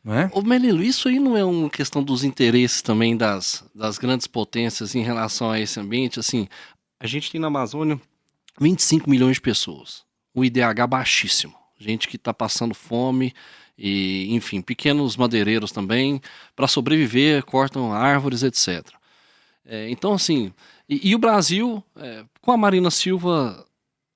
não é? Ô Melilo, isso aí não é uma questão dos interesses também das grandes potências em relação a esse ambiente? Assim, a gente tem na Amazônia 25 milhões de pessoas, o IDH baixíssimo, gente que está passando fome e, enfim, pequenos madeireiros também, para sobreviver, cortam árvores, etc. Então, assim, e o Brasil, com a Marina Silva,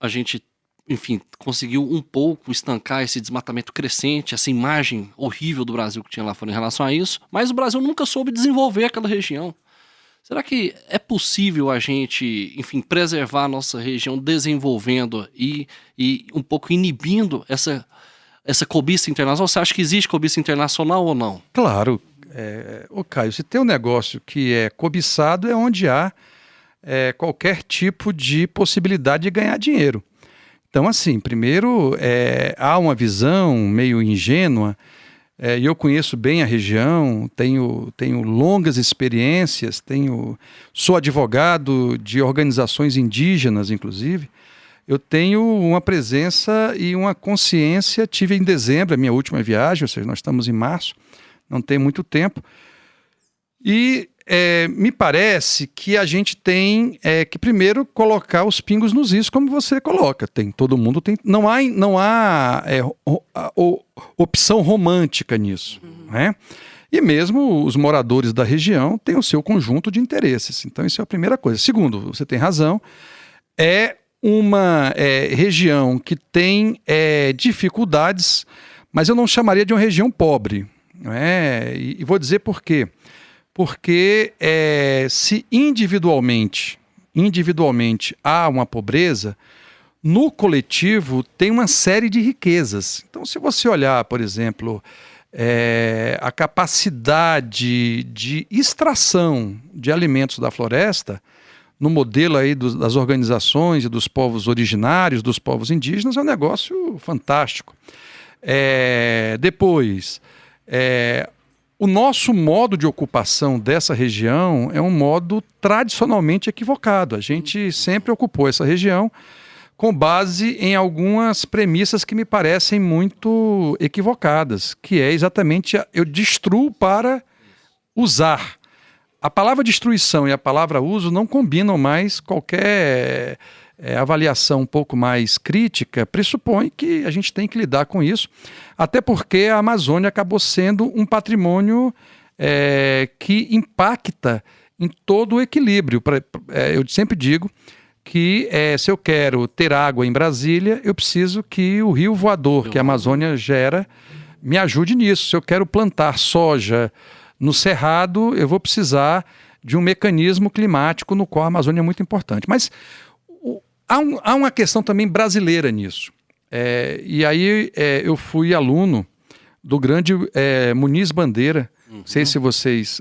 a gente, enfim, conseguiu um pouco estancar esse desmatamento crescente, essa imagem horrível do Brasil que tinha lá fora em relação a isso, mas o Brasil nunca soube desenvolver aquela região. Será que é possível a gente, enfim, preservar a nossa região desenvolvendo e um pouco inibindo essa cobiça internacional? Você acha que existe cobiça internacional ou não? Claro. Ô Caio, se tem um negócio que é cobiçado é onde há qualquer tipo de possibilidade de ganhar dinheiro. Então, assim, primeiro, há uma visão meio ingênua, e eu conheço bem a região, tenho longas experiências, sou advogado de organizações indígenas, inclusive. Eu tenho uma presença e uma consciência, tive em dezembro a minha última viagem, ou seja, nós estamos em março, não tem muito tempo, e me parece que a gente tem que primeiro colocar os pingos nos is, como você coloca. Todo mundo tem. Não há opção romântica nisso. Né? E mesmo os moradores da região têm o seu conjunto de interesses. Então, isso é a primeira coisa. Segundo, você tem razão, é uma região que tem dificuldades, mas eu não chamaria de uma região pobre. Não é? E vou dizer por quê. Porque se individualmente há uma pobreza, no coletivo tem uma série de riquezas. Então, se você olhar, por exemplo, a capacidade de extração de alimentos da floresta, no modelo aí das organizações e dos povos originários, dos povos indígenas, é um negócio fantástico. Depois, o nosso modo de ocupação dessa região é um modo tradicionalmente equivocado. A gente sempre ocupou essa região com base em algumas premissas que me parecem muito equivocadas, que é exatamente eu destruo para usar. A palavra destruição e a palavra uso não combinam mais. Qualquer avaliação um pouco mais crítica pressupõe que a gente tem que lidar com isso, até porque a Amazônia acabou sendo um patrimônio que impacta em todo o equilíbrio. Eu sempre digo que se eu quero ter água em Brasília, eu preciso que o rio voador que a Amazônia gera me ajude nisso. Se eu quero plantar soja no Cerrado, eu vou precisar de um mecanismo climático no qual a Amazônia é muito importante. Mas há uma questão também brasileira nisso. E aí eu fui aluno do grande Muniz Bandeira. Não sei se vocês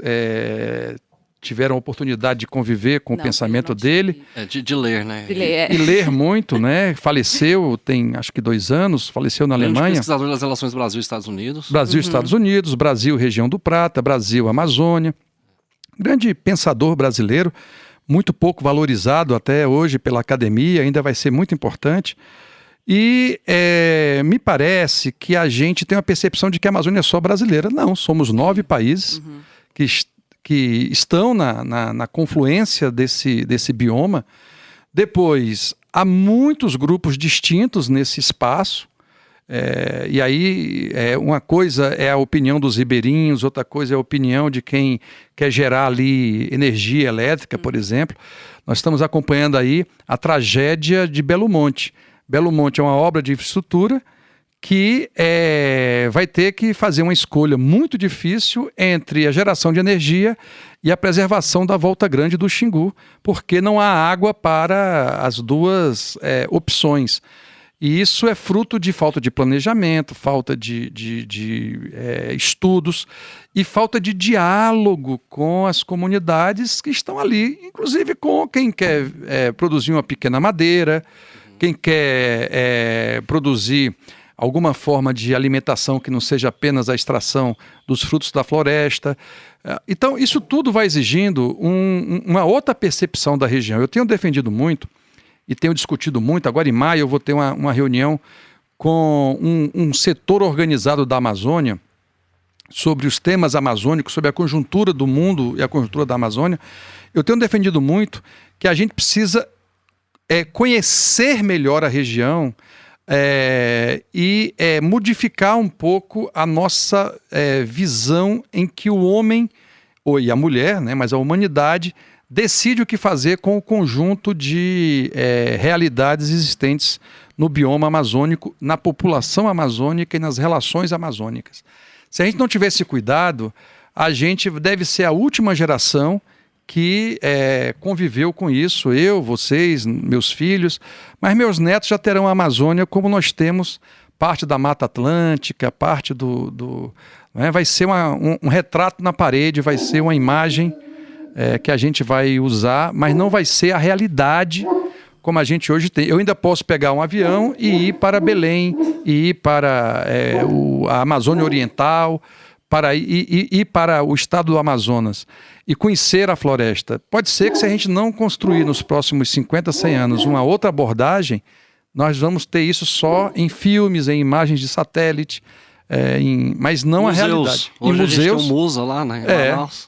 tiveram a oportunidade de conviver com o pensamento dele. De ler, né? E ler muito, né? Faleceu, tem acho que 2 anos, faleceu na Alemanha. Pesquisador das relações Brasil e Estados Unidos. Brasil e Estados Unidos, Brasil, região do Prata, Brasil, Amazônia. Grande pensador brasileiro, muito pouco valorizado até hoje pela academia, ainda vai ser muito importante. E me parece que a gente tem uma percepção de que a Amazônia é só brasileira. Não, somos 9 países que estão na confluência desse bioma. Depois, há muitos grupos distintos nesse espaço. E aí, uma coisa é a opinião dos ribeirinhos, outra coisa é a opinião de quem quer gerar ali energia elétrica, por exemplo. Nós estamos acompanhando aí a tragédia de Belo Monte. Belo Monte é uma obra de infraestrutura que vai ter que fazer uma escolha muito difícil entre a geração de energia e a preservação da Volta Grande do Xingu, porque não há água para as duas opções. E isso é fruto de falta de planejamento, falta de estudos e falta de diálogo com as comunidades que estão ali, inclusive com quem quer produzir uma pequena madeira, quem quer produzir alguma forma de alimentação que não seja apenas a extração dos frutos da floresta. Então, isso tudo vai exigindo uma outra percepção da região. Eu tenho defendido muito e tenho discutido muito. Agora, em maio, eu vou ter uma reunião com um setor organizado da Amazônia, sobre os temas amazônicos, sobre a conjuntura do mundo e a conjuntura da Amazônia, eu tenho defendido muito que a gente precisa conhecer melhor a região e modificar um pouco a nossa visão em que o homem, e a mulher, né, mas a humanidade, decide o que fazer com o conjunto de realidades existentes no bioma amazônico, na população amazônica e nas relações amazônicas. Se a gente não tiver esse cuidado, a gente deve ser a última geração que conviveu com isso, eu, vocês, meus filhos, mas meus netos já terão a Amazônia como nós temos parte da Mata Atlântica, parte né? Vai ser um retrato na parede, vai ser uma imagem que a gente vai usar, mas não vai ser a realidade como a gente hoje tem. Eu ainda posso pegar um avião e ir para Belém, e ir para a Amazônia Oriental, ir para o estado do Amazonas e conhecer a floresta. Pode ser que se a gente não construir nos próximos 50, 100 anos uma outra abordagem, nós vamos ter isso só em filmes, em imagens de satélite, mas não museus. a realidade. Hoje em museus. A gente tem o Musa lá, né? Isso.